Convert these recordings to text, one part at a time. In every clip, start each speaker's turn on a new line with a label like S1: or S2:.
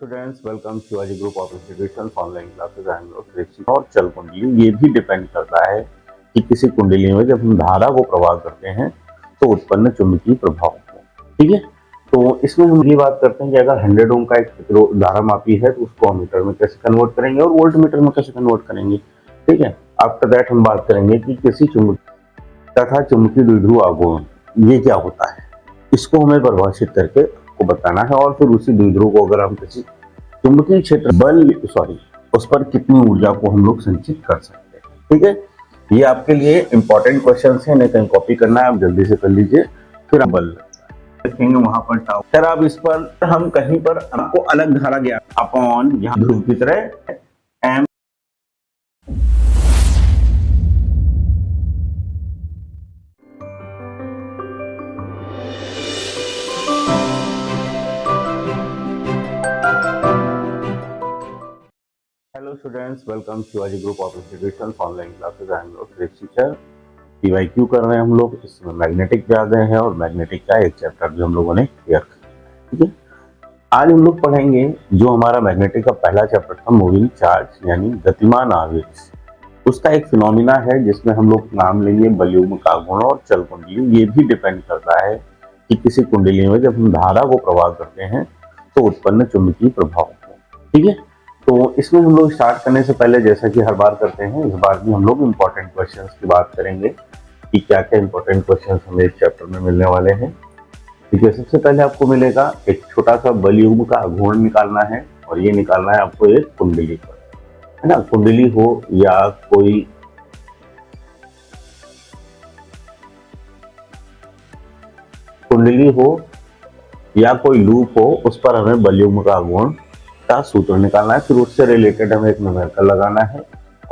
S1: Students, welcome Shivaji group of institution online classes. I am your Suresh. और चल कुंडली ये भी डिपेंड करता है कि किसी कुंडली में जब हम धारा को प्रवाह करते हैं तो उत्पन्न चुंबकीय प्रभाव हो। ठीक है, तो इसमें हम ये बात करते हैं कि अगर 100 ओम का एक धारा मापी है तो उसको हम मीटर में कैसे कन्वर्ट करेंगे और वोल्ट मीटर में कैसे कन्वर्ट करेंगे। ठीक है, आफ्टर दैट हम बात करेंगे कि किसी चुंबक तथा चुंबकीय द्विध्रुव आघूर्ण ये क्या होता है, इसको हमें परिभाषित करके को बताना है। और फिर उसी द्विध्रुव को अगर हम किसी चुंबकीय क्षेत्र उस पर कितनी ऊर्जा को हम लोग संचित कर सकते हैं। ठीक है, ये आपके लिए इंपॉर्टेंट क्वेश्चंस हैं, नहीं कहीं कॉपी करना है, आप जल्दी से कर लीजिए। फिर हम बल देखेंगे वहां पर टाउ। सर आप इस पर हम कहीं पर आपको अलग धारा ज्ञात अपॉन यहाँ ध्रुव की तरह एम। Hello students, welcome Shivaji group of institution online classes. I am your Suresh teacher. PYQ कर रहे हैं हम लोग, इसमें मैग्नेटिक पे आ गए हैं और मैग्नेटिक का एक चैप्टर भी हम लोगों ने क्लियर कर लिया। ठीक है, आज हम लोग पढ़ेंगे जो हमारा मैग्नेटिक का पहला चैप्टर था, मूविंग चार्ज यानी गतिमान आवेश। उसका एक फिनोमिना है जिसमें हम लोग नाम लेंगे बलयुग्मक आघूर्ण और चल कुंडली। ये भी डिपेंड करता है कि किसी कुंडली में जब हम धारा को प्रवाह करते हैं तो उत्पन्न चुंबकीय प्रभाव हो। ठीक है, तो इसमें हम लोग स्टार्ट करने से पहले जैसा कि हर बार करते हैं, इस बार भी हम लोग इम्पोर्टेंट क्वेश्चंस की बात करेंगे कि क्या क्या इम्पोर्टेंट क्वेश्चंस हमें इस चैप्टर में मिलने वाले हैं। ठीक है, सबसे पहले आपको मिलेगा एक छोटा सा बलयुग्म का आघूर्ण निकालना है और ये निकालना है आपको एक कुंडली पर, है ना। कुंडली हो या कोई लूप हो, उस पर हमें बलयुग्म का आघूर्ण का सूत्र निकालना है। फिर उससे रिलेटेड हमें एक न्यूमेरिकल लगाना है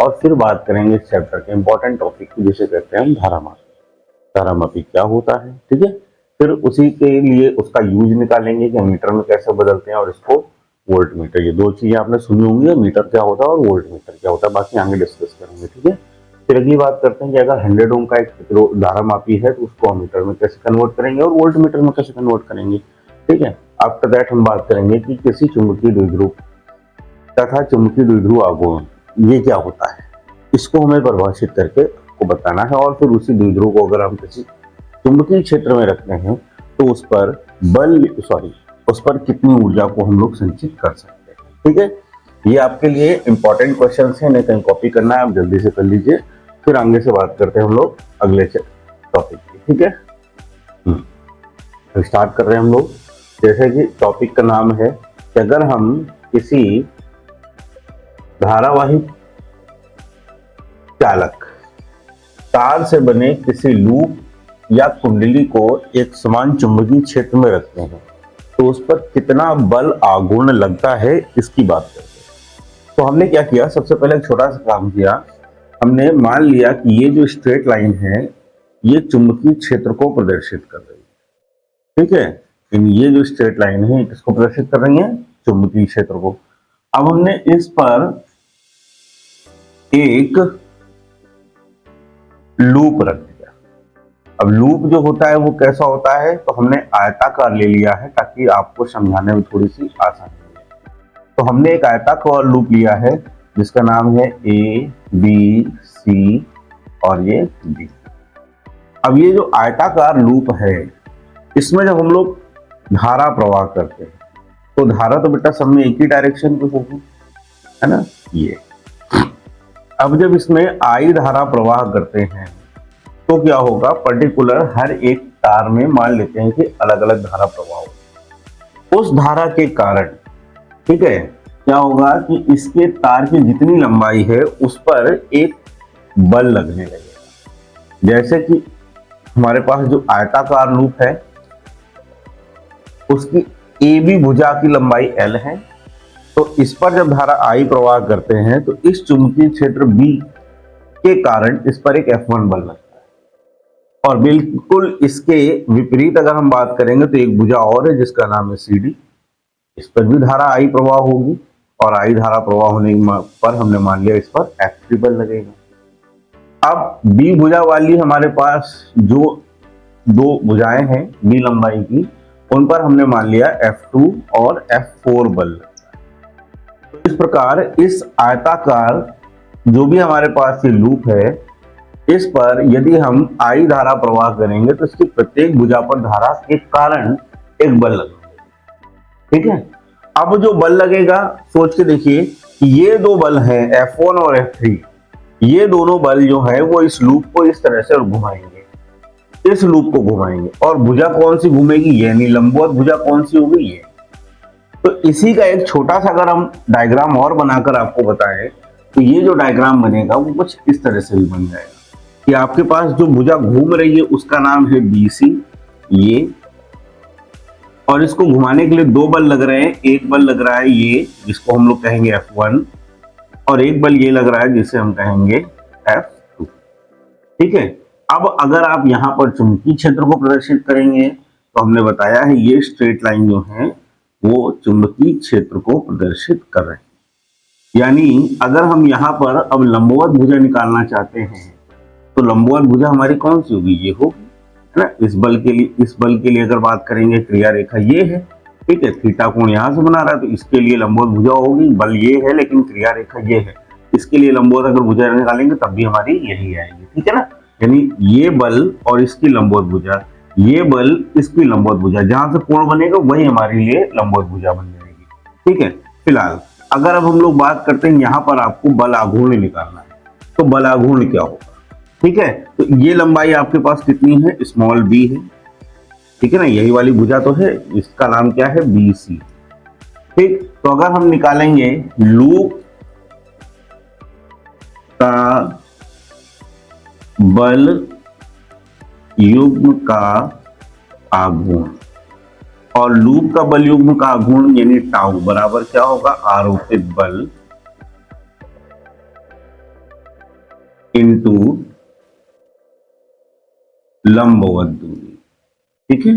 S1: और फिर बात करेंगे इस चैप्टर के इंपॉर्टेंट टॉपिक की, जिसे कहते हैं हम धारामापी। धारामापी क्या होता है, ठीक है। फिर उसी के लिए उसका यूज निकालेंगे कि मीटर में कैसे बदलते हैं और इसको वोल्ट मीटर। ये दो चीजें आपने सुनी होंगी, मीटर क्या होता है और वोल्ट मीटर क्या होता है, बाकी आगे डिस्कस करेंगे। ठीक है, फिर अगली बात करते हैं कि अगर 100 ओम का एक धारामापी है तो उसको हम मीटर में कैसे कन्वर्ट करेंगे और वोल्ट मीटर में कैसे कन्वर्ट करेंगे। ठीक है, आफ्टर दैट हम बात करेंगे कि किसी चुंबकीय द्विध्रुव तथा चुंबकीय द्विध्रुव आघूर्ण ये क्या होता है, इसको हमें परिभाषित करके आपको बताना है। और फिर उसी द्विध्रुव को अगर हम किसी चुंबकीय क्षेत्र में रखते हैं तो उस पर कितनी ऊर्जा को हम लोग संचित कर सकते हैं। ठीक है, ये आपके लिए इंपॉर्टेंट क्वेश्चंस हैं, नहीं कहीं कॉपी करना है, आप जल्दी से कर लीजिए। फिर आगे से बात करते हैं हम लोग अगले टॉपिक की। ठीक है, तो स्टार्ट कर रहे हैं हम लोग। जैसे कि टॉपिक का नाम है कि अगर हम किसी धारावाही चालक तार से बने किसी लूप या कुंडली को एक समान चुंबकीय क्षेत्र में रखते हैं तो उस पर कितना बल आघूर्ण लगता है, इसकी बात करते हैं। तो हमने क्या किया, सबसे पहले एक छोटा सा काम किया। हमने मान लिया कि ये जो स्ट्रेट लाइन है ये चुंबकीय क्षेत्र को प्रदर्शित कर रही है। ठीक है, ये जो स्ट्रेट लाइन है किसको प्रदर्शित कर रही है, चुंबकीय क्षेत्र को। अब हमने इस पर एक लूप रख दिया। अब लूप जो होता है वो कैसा होता है, तो हमने आयताकार ले लिया है ताकि आपको समझाने में थोड़ी सी आसानी हो। तो हमने एक आयताकार लूप लिया है जिसका नाम है ए बी सी और ये डी। अब ये जो आयताकार लूप है इसमें जब हम लोग धारा प्रवाह करते हैं तो धारा तो बेटा सब में एक ही डायरेक्शन की होगी, है ना। ये अब जब इसमें आई धारा प्रवाह करते हैं तो क्या होगा, पर्टिकुलर हर एक तार में मान लेते हैं कि अलग अलग धारा प्रवाह होगा। उस धारा के कारण, ठीक है, क्या होगा कि इसके तार की जितनी लंबाई है उस पर एक बल लगने लगेगा। जैसे कि हमारे पास जो आयताकार लूप है उसकी ए बी भुजा की लंबाई L है, तो इस पर जब धारा I प्रवाह करते हैं तो इस चुंबकीय क्षेत्र B के कारण इस पर एक F1 बल लगता है। और बिल्कुल इसके विपरीत अगर हम बात करेंगे तो एक भुजा और है जिसका नाम है CD, इस पर भी धारा I प्रवाह होगी और I धारा प्रवाह होने पर हमने मान लिया इस पर F3 बल लगेगा। अब B भुजा वाली हमारे पास जो दो भुजाएं हैं B लंबाई की, उन पर हमने मान लिया F2 और F4 बल लगता है। इस प्रकार इस आयताकार जो भी हमारे पास ये लूप है, इस पर यदि हम आई धारा प्रवाह करेंगे तो इसकी प्रत्येक भुजा पर धारा के कारण एक बल लगेगा। ठीक है, अब जो बल लगेगा सोच के देखिए, ये दो बल हैं F1 और F3, ये दोनों बल जो है वो इस लूप को इस तरह से घुमाएंगे, इस लूप को घुमाएंगे, और भुजा कौन सी घूमेगी, यानी लंबवत भुजा कौन सी होगी, ये। तो इसी का एक छोटा सा अगर हम डायग्राम और बनाकर आपको बताएं तो ये जो डायग्राम बनेगा वो कुछ इस तरह से भी बन जाएगा कि आपके पास जो भुजा घूम रही है उसका नाम है BC, ये, और इसको घुमाने के लिए दो बल लग रहे हैं, एक बल लग रहा है ये जिसको हम लोग कहेंगे F1, और एक बल ये लग रहा है जिसे हम कहेंगे F2। ठीक है, अब अगर आप यहाँ पर चुंबकीय क्षेत्र को प्रदर्शित करेंगे तो हमने बताया है ये स्ट्रेट लाइन जो है वो चुंबकीय क्षेत्र को प्रदर्शित कर रहे हैं। यानी अगर हम यहाँ पर अब लंबवत भुजा निकालना चाहते हैं तो लंबवत भुजा हमारी कौन सी होगी, ये होगी, है ना। इस बल के लिए अगर बात करेंगे क्रिया रेखा ये है, ठीक है, थीटा कोण यहाँ से बना रहा है तो इसके लिए लंबवत भुजा होगी, बल ये है लेकिन क्रिया रेखा ये है, इसके लिए लंबवत अगर भुजा निकालेंगे तब भी हमारी यही आएगी। ठीक है ना, यानी ये बल और इसकी लंबवत भुजा, ये बल इसकी लंबवत भुजा, जहां से कोण बनेगा वही हमारे लिए लंबवत भुजा बन जाएगी। ठीक है, फिलहाल अगर अब हम लोग बात करते हैं यहाँ पर आपको बल आघूर्ण निकालना है, तो बल आघूर्ण क्या होगा। ठीक है, तो ये लंबाई आपके पास कितनी है, स्मॉल b है, ठीक है ना, यही वाली भुजा तो है, इसका नाम क्या है, BC। ठीक, तो अगर हम निकालेंगे लूप का बल युग्म का आघूर्ण, और लूप का बल युग्म का आघूर्ण यानी टाउ बराबर क्या होगा, आरोपित बल इंटू लंबवत दूरी। ठीक है,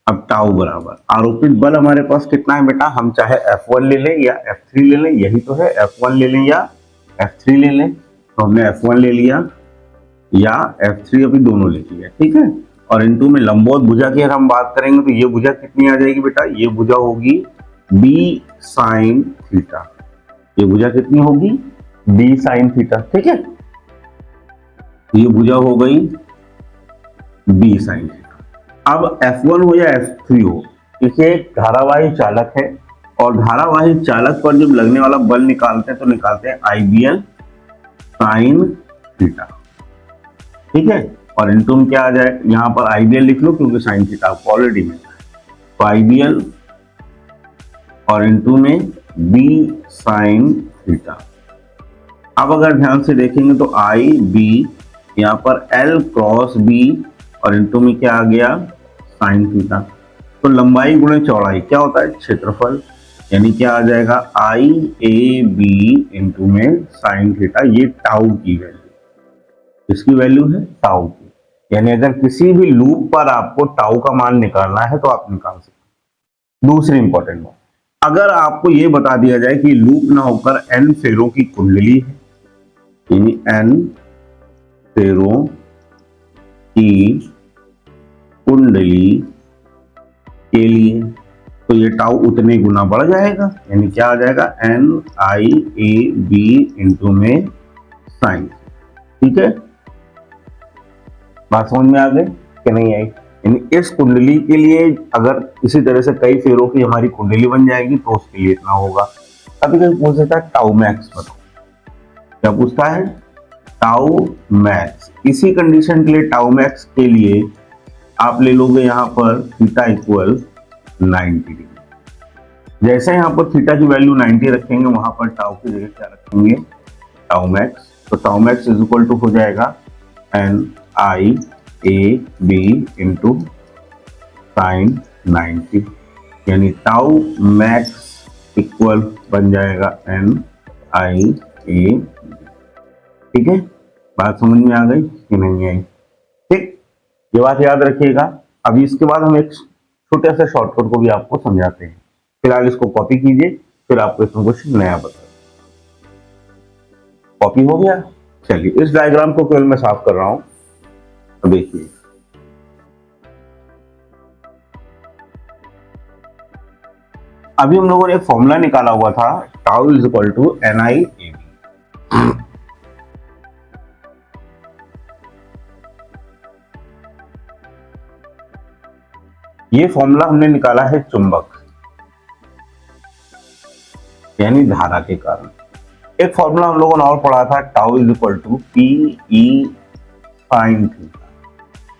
S1: अब टाउ बराबर आरोपित बल हमारे पास कितना है बेटा, हम चाहे F1 ले लें या F3 ले लें, यही तो है, F1 ले लें या F3 ले लें, तो हमने F1 ले लिया या F3 अभी दोनों ले लिया। ठीक है, और इनटू में लंबवत भुजा की अगर हम बात करेंगे तो ये भुजा कितनी आ जाएगी बेटा, ये भुजा होगी B sin थीटा, ये भुजा कितनी होगी, B sin थीटा। ठीक है, ये भुजा हो गई B sin थीटा। अब F1 हो या F3 हो, इसे एक धारावाही चालक है, और धारावाही चालक पर जब लगने वाला बल निकालते हैं तो निकालते हैं IBL sin थीटा। ठीक है, और इनटू में क्या आ जाए, यहाँ पर IBL लिख लो क्योंकि साइन थीटा आपको ऑलरेडी मिला है, तो IBL और इनटू में B sin थीटा। अब अगर ध्यान से देखेंगे तो IB यहाँ पर L क्रॉस B और इनटू में क्या आ गया, साइन थीटा। तो लंबाई गुणे चौड़ाई क्या होता है, क्षेत्रफल, यानी क्या आ जाएगा, IAB इनटू में साइन थीटा, ये टाउ की वैल्यू, इसकी वैल्यू है टाउ की, यानी अगर किसी भी लूप पर आपको टाउ का मान निकालना है तो आप निकाल सकते। दूसरी इंपॉर्टेंट बात, अगर आपको यह बता दिया जाए कि लूप ना होकर n फेरों की कुंडली है, यानी n फेरों की कुंडली के लिए, तो ये टाउ उतने गुना बढ़ जाएगा, यानी क्या आ जाएगा, NIAB इंटू में साइन। ठीक है, बात समझ में आ गई कि नहीं आई, यानी इस कुंडली के लिए अगर इसी तरह से कई फेरों की हमारी कुंडली बन जाएगी तो उसके लिए इतना होगा। कभी कभी पूछ सकता है टाउ मैक्स बताओ, क्या पूछता है, टाउ मैक्स। इसी कंडीशन के लिए टाउ मैक्स के लिए आप ले लोगे यहाँ पर थीटा इक्वल 90 डिग्री। जैसे यहाँ पर थीटा की वैल्यू 90 रखेंगे वहां पर टाउ की जगह क्या रखेंगे, टाउ मैक्स। तो tau max is equal to हो जाएगा NIAB इंटू साइन 90, यानी टाउ मैक्स इक्वल बन जाएगा NIAB। ठीक है, बात समझ में आ गई कि नहीं आई। ठीक, ये बात याद रखिएगा। अभी इसके बाद हम एक छोटे से शॉर्टकट को भी आपको समझाते हैं। फिलहाल इसको कॉपी कीजिए, फिर आपको इसमें कुछ नया बता। कॉपी हो गया, चलिए इस डायग्राम को केवल मैं साफ कर रहा हूं, तो देखिए अभी हम लोगों ने एक फॉर्मूला निकाला हुआ था tau is equal to NI/AV। ये फॉर्मूला हमने निकाला है चुंबक यानी धारा के कारण। एक फॉर्मूला हम लोगों ने और पढ़ा था, tau is equal to PE sin theta.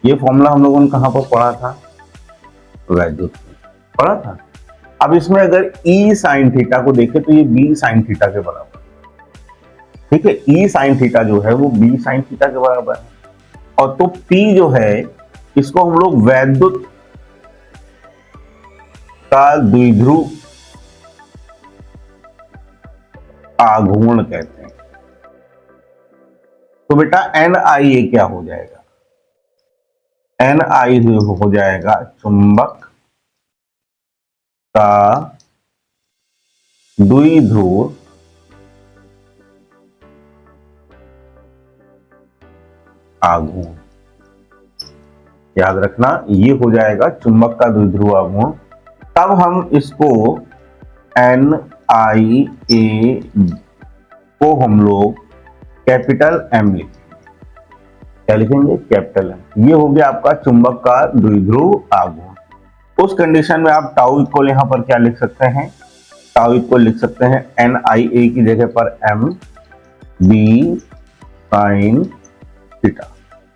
S1: ये फॉर्मूला हम लोगों ने कहां पर पढ़ा था? वैद्युत पढ़ा था। अब इसमें अगर E sin थीटा को देखें तो ये B sin थीटा के बराबर, ठीक है। E sin थीटा जो है वो B sin थीटा के बराबर है, और तो P जो है इसको हम लोग वैद्युत का द्विध्रुव आघूर्ण कहते हैं। तो बेटा NI क्या हो जाएगा? NI हो जाएगा चुंबक का द्विध्रुव आघूर्ण। याद रखना, ये हो जाएगा चुंबक का द्विध्रुव आघूर्ण। तब हम इसको NI/A को हम लोग कैपिटल M लिखेंगे। क्या लिखेंगे? Capital M। ये हो गया आपका चुंबक का द्विध्रुव आघूर्ण। उस कंडीशन में आप टाउ इक्वल यहां पर क्या लिख सकते हैं? टाउ इक्वल लिख सकते हैं NI/A की जगह पर MB sin theta.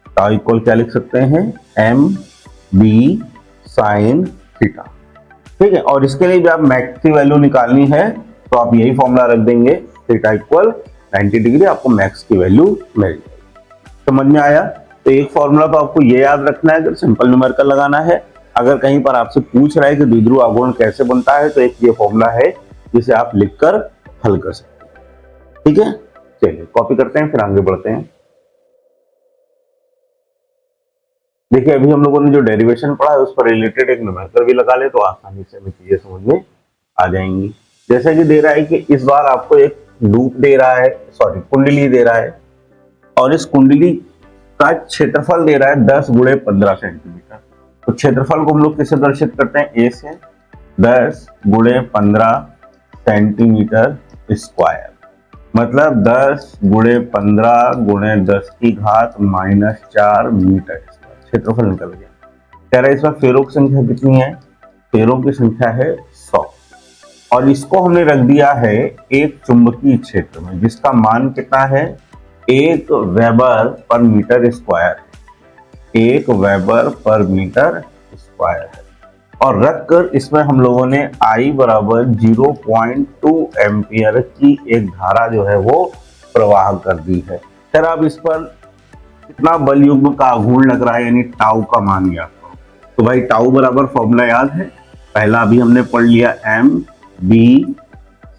S1: Tau equal क्या लिख सकते हैं? MB sin थीटा, ठीक है। और इसके लिए भी आप मैक्स की वैल्यू निकालनी है तो आप यही फॉर्मूला रख देंगे, थीटा इक्वल 90 डिग्री, आपको मैक्स की वैल्यू मिल जाएगी। समझ में आया? तो एक फॉर्मूला तो आपको ये याद रखना है, अगर सिंपल न्यूमेरिकल लगाना है। अगर कहीं पर आपसे पूछ रहा है कि द्विध्रुव आघूर्ण कैसे बनता है तो एक ये फॉर्मूला है जिसे आप लिखकर हल कर सकते हैं, ठीक है। चलिए कॉपी करते हैं, फिर आगे बढ़ते हैं। देखिए अभी हम लोगों ने जो डेरिवेशन पढ़ा है उस पर रिलेटेड एक न्यूमेरिकल भी लगा ले तो आसानी से हमें चीजें समझ में आ जाएंगी। जैसे कि दे रहा है कि इस बार आपको एक लूप दे रहा है, सॉरी कुंडली दे रहा है, और इस कुंडली का क्षेत्रफल दे रहा है 10 × 15 सेंटीमीटर। तो क्षेत्रफल को हम लोग किससे दर्शित करते हैं? A से 10 × 15 सेंटीमीटर स्क्वायर, मतलब 10 × 15 × 10 की घात -4 मीटर। क्षेत्रफल निकल गया। कह रहा है इसमें फेरों की संख्या कितनी है? फेरों की संख्या है 100, और इसको हमने रख दिया है एक चुंबकीय क्षेत्र में जिसका मान कितना है? 1 weber per metre square, 1 weber per metre square है। और रखकर इसमें हम लोगों ने I बराबर 0.2 एम्पियर की एक धारा जो है वो प्रवाह कर दी है। फिर आप इस पर कितना बल युग्म का आघूर्ण लग रहा है यानी टाउ का मान ज्ञात करो। तो भाई टाउ बराबर फॉर्मूला याद है, पहला अभी हमने पढ़ लिया MB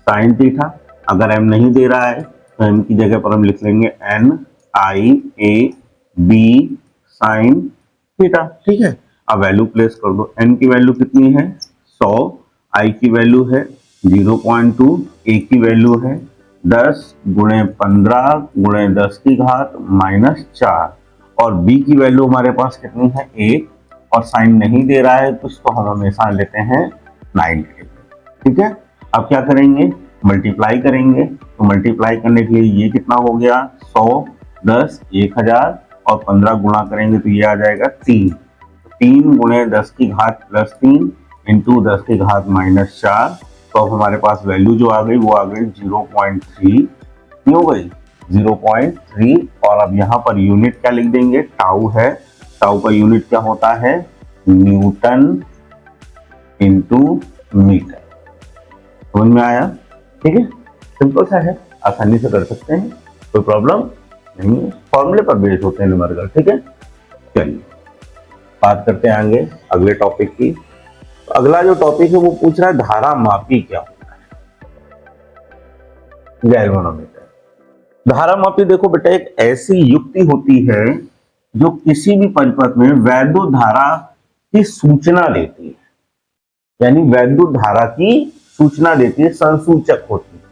S1: sin थीटा। अगर M नहीं दे रहा है तो M की जगह पर हम लिख लेंगे NI/AV sin थीटा, ठीक है। अब वैल्यू प्लेस कर दो। N की वैल्यू कितनी है? 100, I की वैल्यू है 0.2, A की वैल्यू है 10 × 15 × 10 की घात -4, और B की वैल्यू हमारे पास कितनी है? 1, और साइन नहीं दे रहा है तो इसको हम हमेशा लेते हैं 90, ठीक है। अब क्या करेंगे? मल्टीप्लाई करेंगे। तो मल्टीप्लाई करने के लिए ये कितना हो गया? 100, 10, 1000, और 15 गुणा करेंगे तो ये आ जाएगा 3। 3 × 10 की घात +3 इंटू 10 की घात -4। तो अब हमारे पास वैल्यू जो आ गई वो आ गई 0.3, नहीं हो गई 0.3। और अब यहाँ पर यूनिट क्या लिख देंगे? टाउ है, टाउ का यूनिट क्या होता है? Newton into metre. समझ में आया? ठीक है, सिंपल सा है, आसानी से कर सकते हैं, कोई प्रॉब्लम नहीं है। फॉर्मूले पर बेस्ड होते हैं न्यूमेरिकल, ठीक है। चलिए बात करते हैं आगे अगले टॉपिक की। तो अगला जो टॉपिक है वो पूछ रहा है धारा मापी क्या होता है? गैल्वेनोमीटर। धारा मापी देखो बेटा एक ऐसी युक्ति होती है जो किसी भी परिपथ में वैद्युत धारा की सूचना देती है, यानी वैद्युत धारा की सूचना देती है, संसूचक होती है।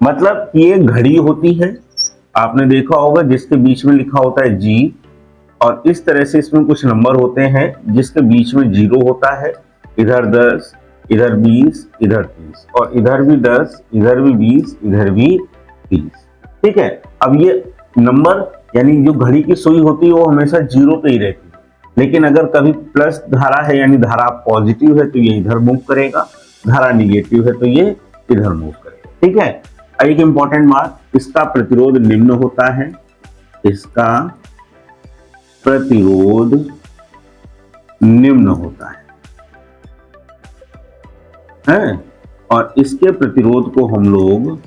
S1: मतलब ये घड़ी होती है, आपने देखा होगा जिसके बीच में लिखा होता है G, और इस तरह से इसमें कुछ नंबर होते हैं जिसके बीच में 0 होता है, इधर 10, इधर 20, इधर 30, और इधर भी 10, इधर भी 20, इधर भी 30। ठीक है, अब ये नंबर यानी जो घड़ी की सुई होती है वो हमेशा 0 पे ही रहती है, लेकिन अगर कभी प्लस धारा है यानी धारा पॉजिटिव है तो ये इधर मूव करेगा, धारा निगेटिव है तो ये इधर मूव करेगा। ठीक है, एक इंपॉर्टेंट बात, इसका प्रतिरोध निम्न होता है, इसका प्रतिरोध निम्न होता है, और इसके प्रतिरोध को हम लोग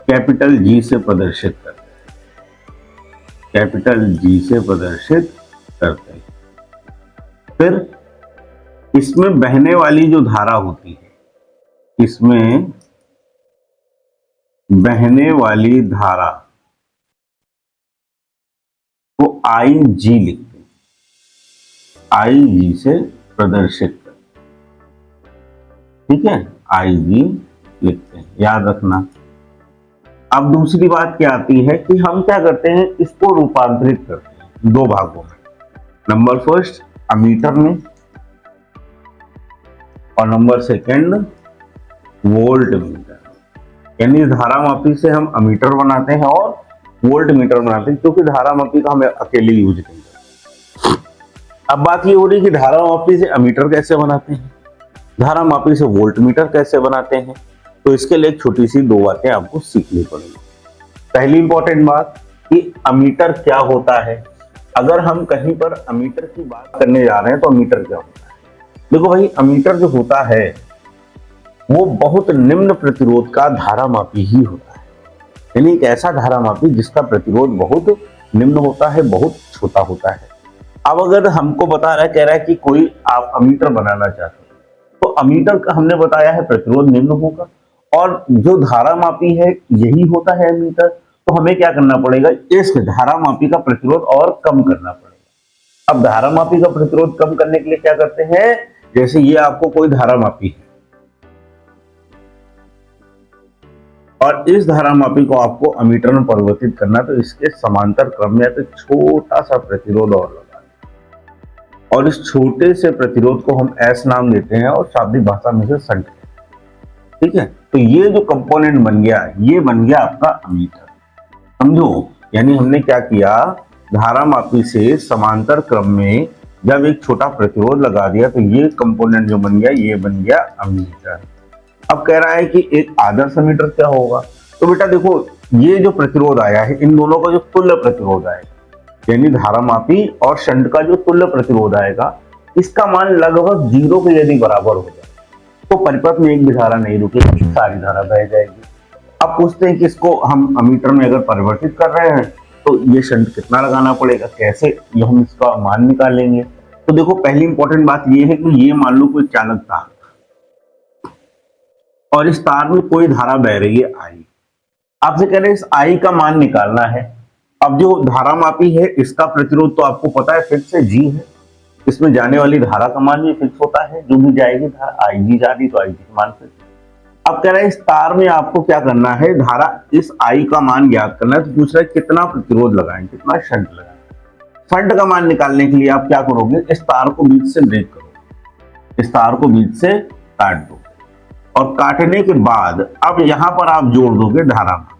S1: कैपिटल जी से प्रदर्शित करते हैं, कैपिटल जी से प्रदर्शित करते हैं। फिर इसमें बहने वाली जो धारा होती है, इसमें बहने वाली धारा को आई जी लिखते हैं, आई जी से प्रदर्शित करते हैं। ठीक है, आई जी लिखते हैं, याद रखना। अब दूसरी बात क्या आती है कि हम क्या करते हैं, इसको रूपांतरित करते हैं दो भागों में, नंबर फर्स्ट अमीटर में और नंबर सेकंड वोल्ट मीटर। यानी धारा मापी से हम अमीटर बनाते हैं और वोल्ट मीटर बनाते हैं, क्योंकि धारा मापी का हम अकेले यूज नहीं करते। अब बात ये हो रही कि धारा मापी से अमीटर कैसे बनाते हैं, धारा मापी से वोल्ट मीटर कैसे बनाते हैं, तो इसके लिए एक छोटी सी दो बातें आपको सीखनी पड़ेगी। पहली इंपॉर्टेंट बात कि अमीटर क्या होता है। अगर हम कहीं पर अमीटर की बात करने जा रहे हैं तो अमीटर क्या होता है, देखो भाई, अमीटर जो होता है वो बहुत निम्न प्रतिरोध का धारा मापी ही होता है, यानी एक ऐसा धारा मापी जिसका प्रतिरोध बहुत निम्न होता है, बहुत छोटा होता है। अब अगर हमको बता रहा है, कह रहा है कि कोई आप अमीटर बनाना चाहते हैं, तो अमीटर का हमने बताया है प्रतिरोध निम्न होगा, और जो धारा मापी है यही होता है अमीटर, तो हमें क्या करना पड़ेगा, इस धारा मापी का प्रतिरोध और कम करना पड़ेगा। अब धारा मापी का प्रतिरोध कम करने के लिए क्या करते हैं, जैसे ये आपको कोई धारा मापी है और इस धारा मापी को आपको अमीटर में परिवर्तित करना, तो इसके समांतर क्रम में तो छोटा सा प्रतिरोध और लगा, और इस छोटे से प्रतिरोध को हम एस नाम देते हैं और शाब्दिक भाषा में से शंट। ठीक है, तो ये जो कंपोनेंट बन गया, ये बन गया आपका अमीटर, समझो। यानी हमने क्या किया, धारा मापी से समांतर क्रम में जब एक छोटा प्रतिरोध लगा दिया तो ये कंपोनेंट जो बन गया ये बन गया अमीटर। अब कह रहा है कि एक आदर्श अमीटर क्या होगा, तो बेटा देखो, ये जो प्रतिरोध आया है इन दोनों का जो तुल्य प्रतिरोध आएगा, यानी धारा मापी और शंट का जो तुल्य प्रतिरोध आएगा, इसका मान लगभग 0 के यदि बराबर हो जाए तो परिपथ में एक भी धारा नहीं रुकेगी, सारी धारा बह जाएगी। अब पूछते हैं कि इसको हम अमीटर में अगर परिवर्तित कर रहे हैं तो ये शंट कितना लगाना पड़ेगा, कैसे ये हम इसका मान निकालेंगे। तो देखो, पहली इंपॉर्टेंट बात ये है कि ये मान लो कोई चालक तार और इस तार में कोई धारा बह रही है आई, आपसे कह रहे हैं इस आई का मान निकालना है। अब जो धारा मापी है इसका प्रतिरोध तो आपको पता है फिक्स से जी है, इसमें जाने वाली धारा का मान भी फिक्स होता है, जो भी जाएगी धारा, आई जी जा रही तो आई जी का मान फिक्स। अब कह रहा है इस तार में आपको क्या करना है, धारा इस आई का मान ज्ञात करना है, तो पूछ रहा है कितना प्रतिरोध लगाएं, कितना शंट लगाएं। शंट का मान निकालने के लिए आप क्या करोगे, इस तार को बीच से ब्रेक करोगे, इस तार को बीच से काट दो, और काटने के बाद अब यहां पर आप जोड़ दोगे धारा मापी।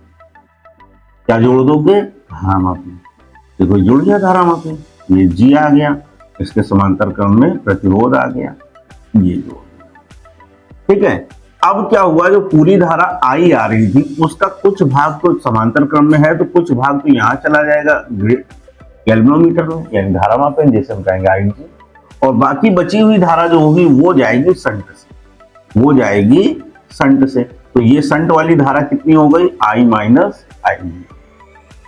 S1: क्या जोड़ दोगे, धारा मापी। देखो जुड़ गया धारा मापी, ये जी आ गया, इसके समांतर क्रम में प्रतिरोध आ गया, ये जोड़। ठीक है, अब क्या हुआ, जो पूरी धारा आई आ रही थी उसका कुछ भाग तो समांतर क्रम में है, तो कुछ भाग तो यहाँ चला जाएगा गैल्वेनोमीटर में, यानी धारा मापें जैसे हम कहेंगे आई जी, और बाकी बची हुई धारा जो होगी वो जाएगी शंट से, वो जाएगी शंट से। तो ये शंट वाली धारा कितनी हो गई, आई माइनस आई जी।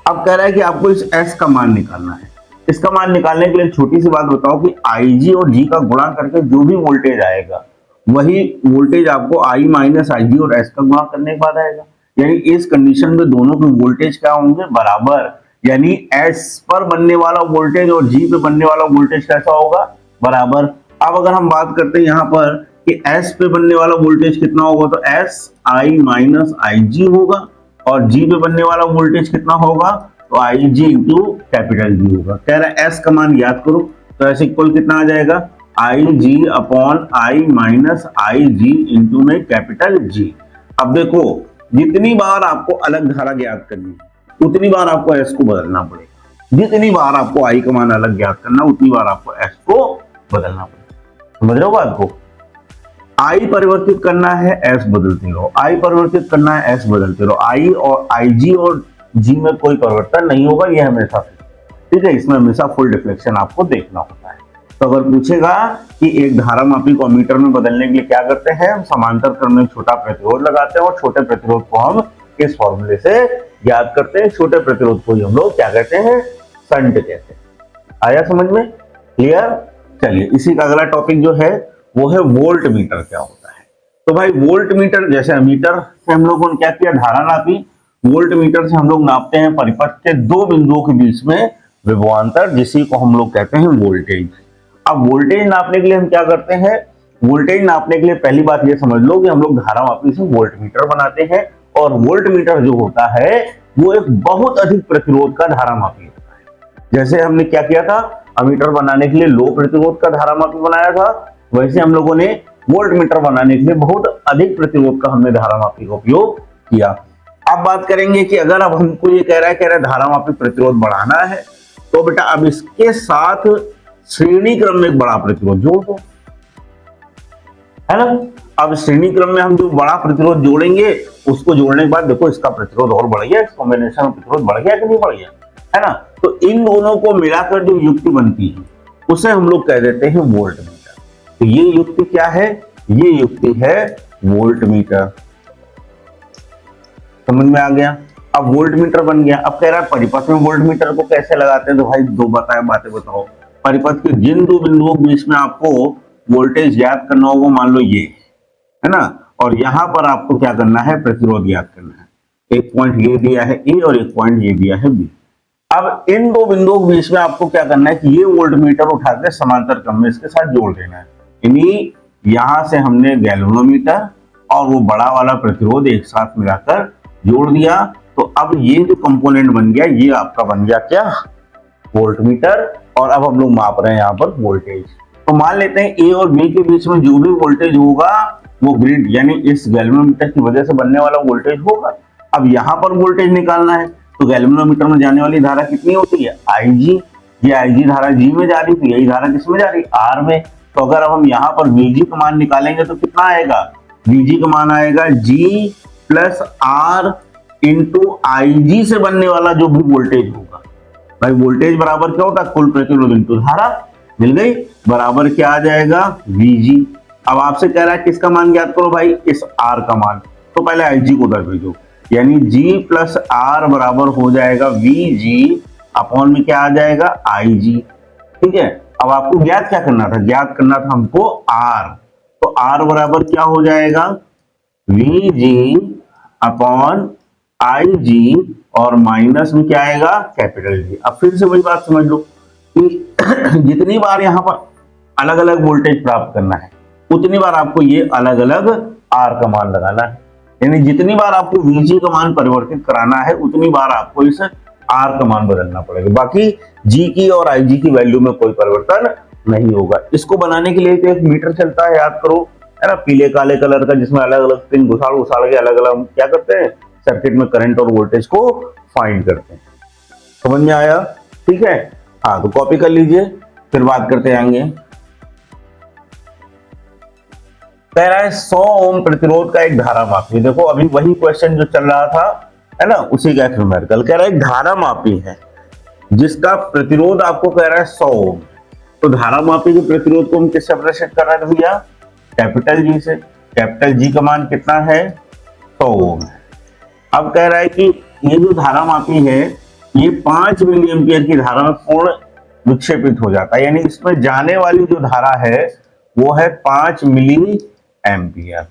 S1: अब कह रहा है कि आपको इस एस का मान निकालना है। इसका मान निकालने के लिए छोटी सी बात बताओ कि आई जी और जी का गुणा करके जो भी वोल्टेज आएगा वही वोल्टेज आपको आई माइनस आई जी और एस का गुणा करने के बाद आएगा। यानी इस कंडीशन में दोनों के वोल्टेज क्या होंगे, बराबर, यानी एस पर बनने वाला वोल्टेज और जी पे बनने वाला वोल्टेज कैसा होगा, बराबर। अब अगर हम बात करते हैं यहाँ पर कि एस पे बनने वाला वोल्टेज कितना होगा, तो एस आई माइनस आई जी होगा, और जी पे बनने वाला वोल्टेज कितना होगा, तो आई जी इंटू कैपिटल जी होगा। कह रहा है एस का मान याद करो, तो एस इक्वल कितना आ जाएगा, I G upon I minus I G into में कैपिटल जी। अब देखो जितनी बार आपको अलग धारा ज्ञात करनी है उतनी बार आपको एस को बदलना पड़ेगा, जितनी बार आपको आई का मान अलग ज्ञात करना उतनी बार आपको एस को बदलना पड़ेगा। समझ रहे हो बात को, आई परिवर्तित करना है एस बदलते रहो, आई परिवर्तित करना है एस बदलते रहो, आई और आई जी और जी में कोई परिवर्तन नहीं होगा, ये हमेशा, ठीक है, इसमें हमेशा फुल डिफ्लेक्शन आपको देखना होता है। तो अगर पूछेगा कि एक धारामापी को अमीटर में बदलने के लिए क्या करते हैं, हम समांतर क्रम में छोटा प्रतिरोध लगाते हैं और छोटे प्रतिरोध को हम इस फॉर्मूले से ज्ञात करते हैं। छोटे प्रतिरोध को हम लोग क्या कहते हैं, शंट कहते हैं। आया समझ में, क्लियर। चलिए इसी का अगला टॉपिक जो है वो है वोल्ट मीटर क्या होता है। तो भाई वोल्ट मीटर, जैसे अमीटर से हम लोगों ने क्या किया, धारा नापी, वोल्ट मीटर से हम लोग नापते हैं परिपथ के दो बिंदुओं के बीच में विभवांतर, जिसी को हम लोग कहते हैं वोल्टेज। अब वोल्टेज नापने के लिए हम क्या करते हैं, वोल्टेज नापने के लिए पहली बात ये समझ लो कि हम लोग धारामापी से वोल्ट मीटर बनाते हैं, और वोल्ट मीटर जो होता है वो एक बहुत अधिक प्रतिरोध का धारामापी होता है। जैसे हमने क्या किया था, अमीटर बनाने के लिए लो प्रतिरोध का धारामापी बनाया था, वैसे हम लोगों ने वोल्ट मीटर बनाने के लिए बहुत अधिक प्रतिरोध का हमने धारामापी का उपयोग किया। अब बात करेंगे कि अगर अब हमको ये कह रहा है धारामापी प्रतिरोध बढ़ाना है, तो बेटा अब इसके साथ श्रेणी क्रम में एक बड़ा प्रतिरोध जोड़ दो, है ना। अब श्रेणी क्रम में हम जो बड़ा प्रतिरोध जोड़ेंगे उसको जोड़ने के बाद देखो इसका प्रतिरोध और बढ़ गया, इस कॉम्बिनेशन में प्रतिरोध बढ़ गया कि नहीं बढ़ गया, है ना। तो इन दोनों को मिलाकर जो युक्ति बनती है उसे हम लोग कह देते हैं वोल्ट मीटर। तो ये युक्ति क्या है, ये युक्ति है वोल्ट मीटर। समझ में आ गया। अब वोल्ट मीटर बन गया। अब कह रहा है परिपथ में वोल्ट मीटर को कैसे लगाते हैं, तो भाई दो बातें बताओ। परिपथ के जिन दो बिंदुओं के बीच में आपको वोल्टेज ज्ञात करना होगा, मान लो ये है ना, और यहां पर आपको क्या करना है, प्रतिरोध ज्ञात करना है। एक पॉइंट ये दिया है ए और एक पॉइंट ये दिया है बी। अब इन दो बिंदुओं के बीच में आपको क्या करना है कि ये वोल्ट मीटर उठा के समांतर क्रम में इसके साथ जोड़ देना है। यानी यहां से हमने गैल्वेनोमीटर और वो बड़ा वाला प्रतिरोध एक साथ मिलाकर जोड़ दिया, तो अब ये जो कंपोनेंट बन गया ये आपका बन गया क्या, वोल्ट मीटर। और अब हम लोग माप रहे हैं यहाँ पर वोल्टेज। तो मान लेते हैं ए और बी के बीच में जो भी वोल्टेज होगा वो ग्रिड यानी इस गैल्वेनोमीटर की वजह से बनने वाला वोल्टेज होगा। अब यहाँ पर वोल्टेज निकालना है, तो गैल्वेनोमीटर में जाने वाली धारा कितनी होती है, आई जी। ये आई जी धारा जी में जा रही थी, यही धारा किस में जा रही, आर में। तो अगर अब हम यहाँ पर वीजी का मान निकालेंगे तो कितना आएगा, वीजी का मान आएगा जी प्लस आर इंटू आई जी से बनने वाला जो भी वोल्टेज होगा। भाई वोल्टेज बराबर क्या होता है, कुल प्रतिरोध इंटू धारा, मिल गई, बराबर क्या आ जाएगा, वीजी। अब आपसे कह रहा है किसका मान ज्ञात करो भाई, इस आर का मान। तो पहले आई जी को उधर भेजो, यानी जी प्लस आर बराबर हो जाएगा वी जी अपॉन में क्या आ जाएगा, आई जी। ठीक है। अब आपको ज्ञात क्या करना था, ज्ञात करना था हमको आर। तो आर बराबर क्या हो जाएगा, वी जी अपॉन आई जी और माइनस में क्या आएगा, कैपिटल जी। अब फिर से वही बात समझ लो कि जितनी बार यहां पर अलग अलग वोल्टेज प्राप्त करना है उतनी बार आपको ये अलग अलग आर का मान लगाना है। यानी जितनी बार आपको वीजी का मान परिवर्तित कराना है उतनी बार आपको इस आर का मान बदलना पड़ेगा। बाकी जी की और आई जी की वैल्यू में कोई परिवर्तन नहीं होगा। इसको बनाने के लिए तो एक मीटर चलता है, याद करो, है ना, पीले काले कलर का, जिसमें अलग अलग पिन घुसाड़ के अलग अलग क्या करते हैं, सर्किट में करंट और वोल्टेज को फाइंड करते हैं। समझ में आया, ठीक है। हाँ, तो कॉपी कर लीजिए, फिर बात करते आएंगे। कह रहा है 100 ओम प्रतिरोध का एक धारामापी। देखो अभी वही क्वेश्चन जो चल रहा था, है ना, उसी का न्यूमेरिकल। कह रहा है एक धारामापी है जिसका प्रतिरोध आपको कह रहा है 100 ओम। तो धारामापी के प्रतिरोध को हम किससे प्रदर्शित कर रहे हैं भैया, कैपिटल जी से। कैपिटल जी का मान कितना है, 100 ओम है। अब कह रहा है कि ये जो धारामापी है ये 5 मिली एम्पियर की धारा में पूर्ण विक्षेपित हो जाता है, यानी इसमें जाने वाली जो धारा है वो है 5 मिली एम्पियर।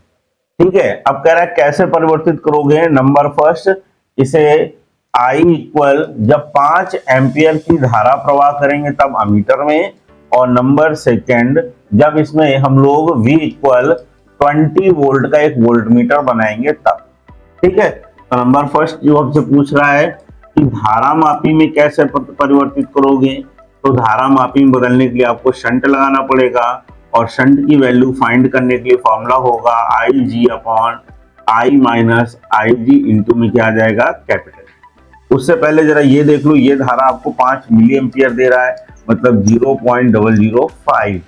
S1: ठीक है। अब कह रहा है कैसे परिवर्तित करोगे, नंबर फर्स्ट, इसे I इक्वल जब 5 एम्पियर की धारा प्रवाह करेंगे तब अमीटर में, और नंबर सेकंड जब इसमें हम लोग V इक्वल 20 वोल्ट का एक वोल्ट मीटर बनाएंगे तब। ठीक है। तो नंबर फर्स्ट जो हमसे पूछ रहा है कि धारा मापी में कैसे परिवर्तित करोगे। तो धारा मापी में बदलने के लिए आपको शंट लगाना पड़ेगा और शंट की वैल्यू फाइंड करने के लिए फॉर्मूला होगा I G upon I minus I G into में क्या आ जाएगा कैपिटल। उससे पहले जरा ये देख लो, ये धारा आपको 5 मिली एम्पियर दे रहा है, मतलब 0.005।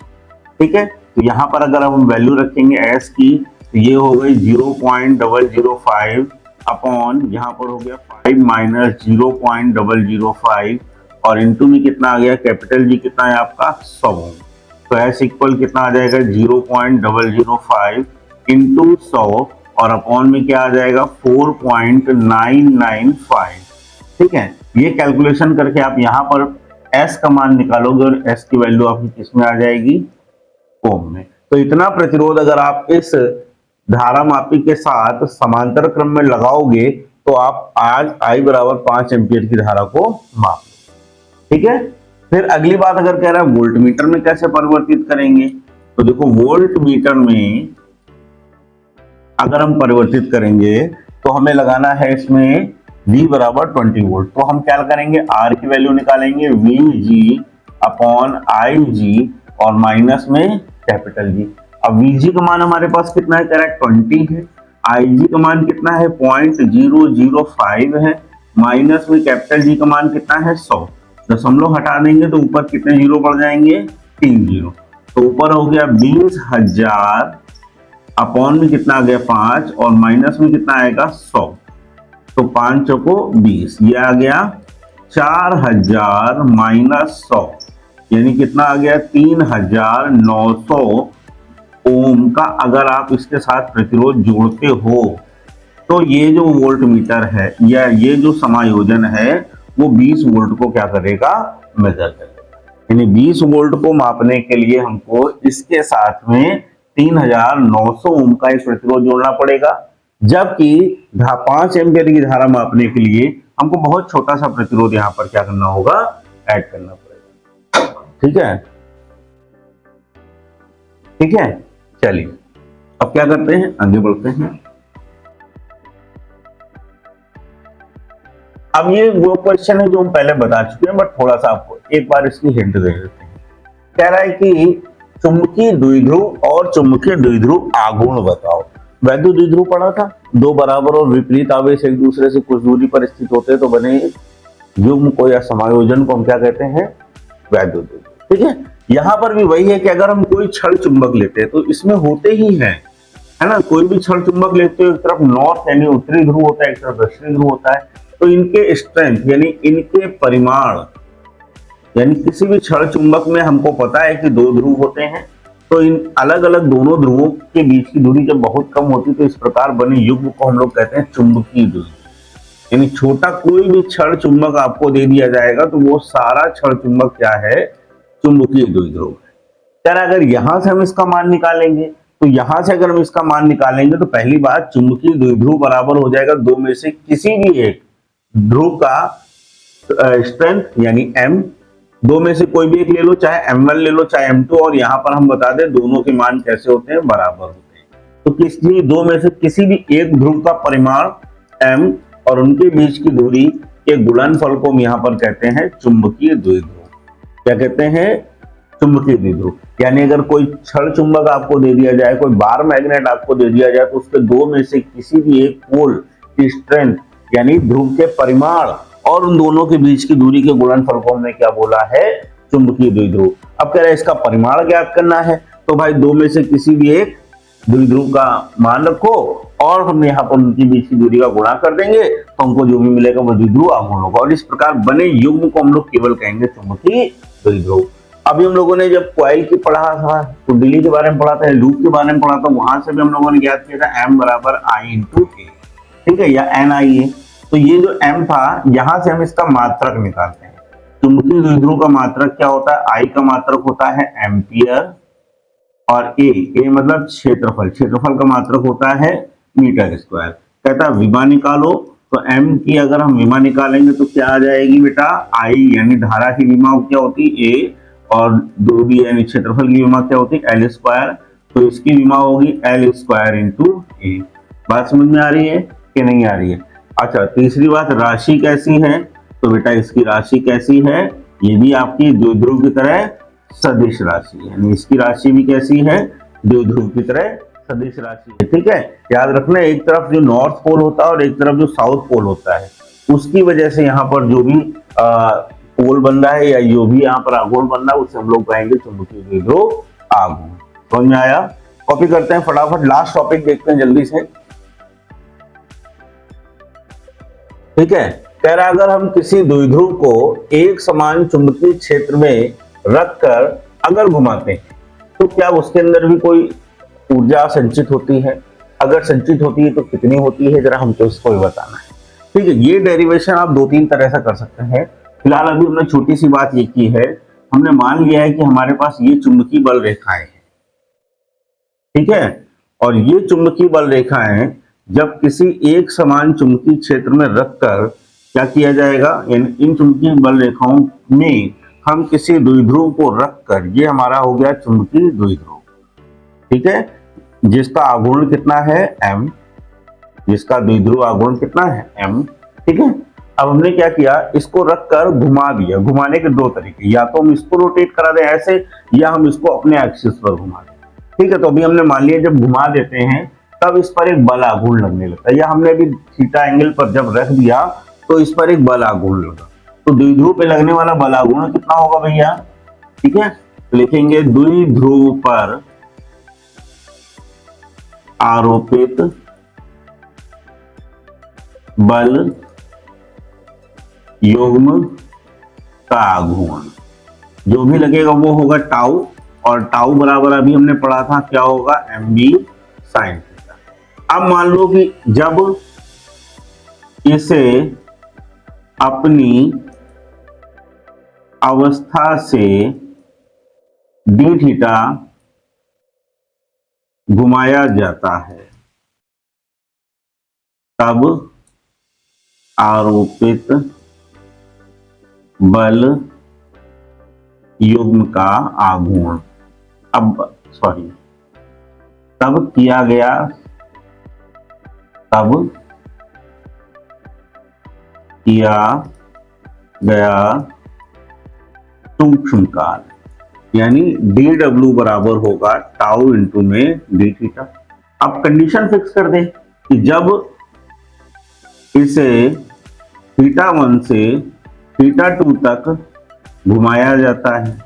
S1: ठीक है, तो यहाँ पर अगर हम वैल्यू रखेंगे एस की तो ये हो गई 0.005 अपॉन यहाँ पर हो गया 5 माइनस 0.005 और इंटू में कितना आ गया कैपिटल जी कितना है आपका 100 ओम। तो एस इक्वल कितना आ जाएगा 0.005 इंटू 100 और अपॉन में क्या आ जाएगा 4.995। ठीक है, ये कैलकुलेशन करके आप यहाँ पर एस का मान निकालोगे और एस की वैल्यू आपकी किस में आ जाएगी ओम में। तो इतना प्रतिरोध अगर आप इस धारा मापी के साथ समांतर क्रम में लगाओगे तो आप आज आई बराबर 5 एम्पियर की धारा को माप लो। ठीक है, फिर अगली बात अगर कह रहा है वोल्ट मीटर में कैसे परिवर्तित करेंगे, तो देखो वोल्ट मीटर में अगर हम परिवर्तित करेंगे तो हमें लगाना है इसमें V बराबर 20 वोल्ट। तो हम क्या करेंगे, R की वैल्यू निकालेंगे VG अपॉन IG और माइनस में कैपिटल G। अब VG का मान हमारे पास कितना है, करेक्ट 20 है। IG का मान कितना है 0.005 है, माइनस में कैपिटल G का मान कितना है 100। दशमलव हटा देंगे तो ऊपर कितने जीरो बढ़ जाएंगे 3 जीरो। तो ऊपर हो गया 20,000 अपॉन में कितना आ गया 5 और माइनस में कितना आएगा 100। तो 5 चौको 20, ये आ गया 4,000 माइनस 100 यानी कितना आ गया 3,900 ओम का। अगर आप इसके साथ प्रतिरोध जोड़ते हो तो ये जो वोल्ट मीटर है या ये जो समायोजन है वो 20 वोल्ट को क्या करेगा, मेजर करेगा। यानी 20 वोल्ट को मापने के लिए हमको इसके साथ में 3,900 ओम का एक प्रतिरोध जोड़ना पड़ेगा, जबकि 5 एम्पियर की धारा मापने के लिए हमको बहुत छोटा सा प्रतिरोध यहाँ पर क्या करना होगा, ऐड करना पड़ेगा। ठीक है, ठीक है, चलिए अब क्या करते हैं, आगे बढ़ते हैं। अब ये वो क्वेश्चन है जो हम पहले बता चुके हैं, बट थोड़ा सा आपको एक बार इसकी हिंट दे देते हैं। कह रहा है कि चुंबकीय द्विध्रुव और चुंबकीय द्विध्रुव आघूर्ण बताओ। वैद्युत द्विध्रुव पढ़ा था, दो बराबर और विपरीत आवेश एक दूसरे से कुछ दूरी पर स्थित होते हैं तो बने युग्म को या समायोजन को हम क्या कहते हैं, वैद्युत द्विध्रुव। ठीक है, यहाँ पर भी वही है कि अगर हम कोई छड़ चुंबक लेते हैं तो इसमें होते ही है ना, कोई भी छड़ चुंबक लेते हो एक तरफ नॉर्थ यानी उत्तरी ध्रुव होता है, एक तरफ दक्षिणी ध्रुव होता है। तो इनके स्ट्रेंथ यानी इनके परिमाण, यानी किसी भी छड़ चुंबक में हमको पता है कि 2 ध्रुव होते हैं, तो इन अलग अलग दोनों ध्रुवों के बीच की दूरी जब बहुत कम होती है तो इस प्रकार बने युग्म को हम लोग कहते हैं चुंबकीय द्विध्रुव। यानी छोटा कोई भी छड़ चुंबक आपको दे दिया जाएगा तो वो सारा छड़ चुंबक क्या है, चुंबकीय द्विध्रुव है। यार अगर यहां से हम इसका मान निकालेंगे तो यहां से अगर हम इसका मान निकालेंगे तो पहली बात चुंबकीय द्विध्रुव बराबर हो जाएगा 2 में से किसी भी एक ध्रुव का स्ट्रेंथ यानी m, 2 में से कोई भी एक ले लो, चाहे m1 ले लो चाहे m2, और यहाँ पर हम बता दें दोनों के मान कैसे होते हैं, बराबर होते हैं। तो किसी 2 में से किसी भी एक ध्रुव का परिमाण m और उनके बीच की दूरी के गुणनफल को हम यहाँ पर कहते हैं चुंबकीय द्विध्रुव। क्या कहते हैं, चुंबकीय द्विध्रुव। यानी अगर कोई छड़ चुंबक आपको दे दिया जाए, कोई बार मैग्नेट आपको दे दिया जाए, तो उसके 2 में से किसी भी एक पोल की स्ट्रेंथ यानी ध्रुव के परिमाण और उन दोनों के बीच की दूरी के गुणनफल को हमने क्या बोला है, चुंबकीय द्विध्रुव। अब कह रहे हैं इसका परिमाण ज्ञात करना है, तो भाई 2 में से किसी भी एक द्विध्रुव का मान रखो और हम यहाँ पर उनके बीच की दूरी का गुणा कर देंगे तो हमको जो भी मिलेगा वो द्विध्रुव आघूर्ण होगा, और इस प्रकार बने युग्म को हम लोग केवल कहेंगे चुंबकीय द्विध्रुव। अभी हम लोगों ने जब कॉइल की पढ़ा था, कुंडली के बारे में पढ़ा था, लूप के बारे में पढ़ा था, वहां से भी हम लोगों ने ज्ञात किया था m बराबर I इंटू ए, ठीक है, या NI है। तो ये जो m था यहां से हम इसका मात्रक निकालते हैं। चुंबकीय द्विध्रुव का मात्रक क्या होता है, I का मात्रक होता है एम्पियर और a मतलब क्षेत्रफल, क्षेत्रफल का मात्रक होता है मीटर स्क्वायर। कहता है विमा निकालो, तो m की अगर हम विमा निकालेंगे तो क्या आ जाएगी बेटा, I यानी धारा की विमा क्या होती है a, और दूरी यानी क्षेत्रफल की विमा क्या होती है L स्क्वायर, तो इसकी विमा होगी L स्क्वायर इंटू a। बात समझ में आ रही है कि नहीं आ रही है। अच्छा, तीसरी बात राशि कैसी है, तो बेटा इसकी राशि कैसी है, ये भी आपकी द्विध्रुव की तरह सदिश राशि है, यानी इसकी राशि भी कैसी है, द्विध्रुव की तरह सदिश राशि है। ठीक है, याद रखना एक तरफ जो नॉर्थ पोल होता है और एक तरफ जो साउथ पोल होता है, उसकी वजह से यहाँ पर जो भी पोल बन रहा है या जो भी यहाँ पर आघूर्ण बन रहा है उसे हम लोग कहेंगे चुंबकीय द्विध्रुव आघूर्ण। समझ में आया? कॉपी करते हैं फटाफट, लास्ट टॉपिक देखते हैं जल्दी से। ठीक है, कह रहा अगर हम किसी द्विध्रुव को एक समान चुंबकीय क्षेत्र में रखकर अगर घुमाते हैं तो क्या उसके अंदर भी कोई ऊर्जा संचित होती है? अगर संचित होती है तो कितनी होती है, जरा हमको इसको बताना है। ठीक है, ये डेरिवेशन आप दो तीन तरह से कर सकते हैं। फिलहाल अभी हमने छोटी सी बात ये की है, हमने मान लिया है कि हमारे पास ये चुंबकीय बल रेखाएं हैं। ठीक है, और ये चुंबकीय बल रेखाएं जब किसी एक समान चुंबकीय क्षेत्र में रखकर क्या किया जाएगा, इन चुंबकीय बल रेखाओं में हम किसी द्विध्रुव को रखकर, ये हमारा हो गया चुंबकीय द्विध्रुव। ठीक है, जिसका आघूर्ण कितना है m, जिसका द्विध्रुव आघूर्ण कितना है m। ठीक है, अब हमने क्या किया, इसको रखकर घुमा दिया। घुमाने के दो तरीके, या तो हम इसको रोटेट करा दें ऐसे, या हम इसको अपने एक्सिस पर घुमा दें। ठीक है, तो अभी हमने मान लिया जब घुमा देते हैं तब इस पर एक बल आघूर्ण लगने लगता है, या हमने अभी थीटा एंगल पर जब रख दिया तो इस पर एक बल आघूर्ण लगा। तो द्विध्रुव पे लगने वाला बल आघूर्ण कितना होगा भैया? ठीक है, लिखेंगे द्विध्रुव पर आरोपित बल युग्म का आघूर्ण, जो भी लगेगा वो होगा टाउ, और टाउ बराबर अभी हमने पढ़ा था क्या होगा, mb sin थीटा। अब मान लो कि जब इसे अपनी अवस्था से d थीटा घुमाया जाता है तब आरोपित बल युग्म का आघूर्ण, तब किया गया सूक्ष्म काल, यानी dw बराबर होगा टाउ इंटू में d थीटा। अब कंडीशन फिक्स कर दें कि जब इसे थीटा 1 से थीटा 2 तक घुमाया जाता है,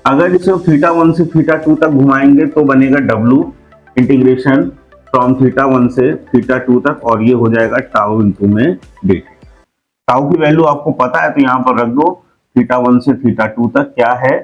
S1: अगर इसे थीटा 1 से थीटा 2 तक घुमाएंगे तो बनेगा w इंटीग्रेशन फ्रॉम थीटा 1 से थीटा 2 तक, और ये हो जाएगा टाउ इंटू में डी। टाउ की वैल्यू आपको पता है तो यहां पर रख दो, थीटा 1 से थीटा 2 तक क्या है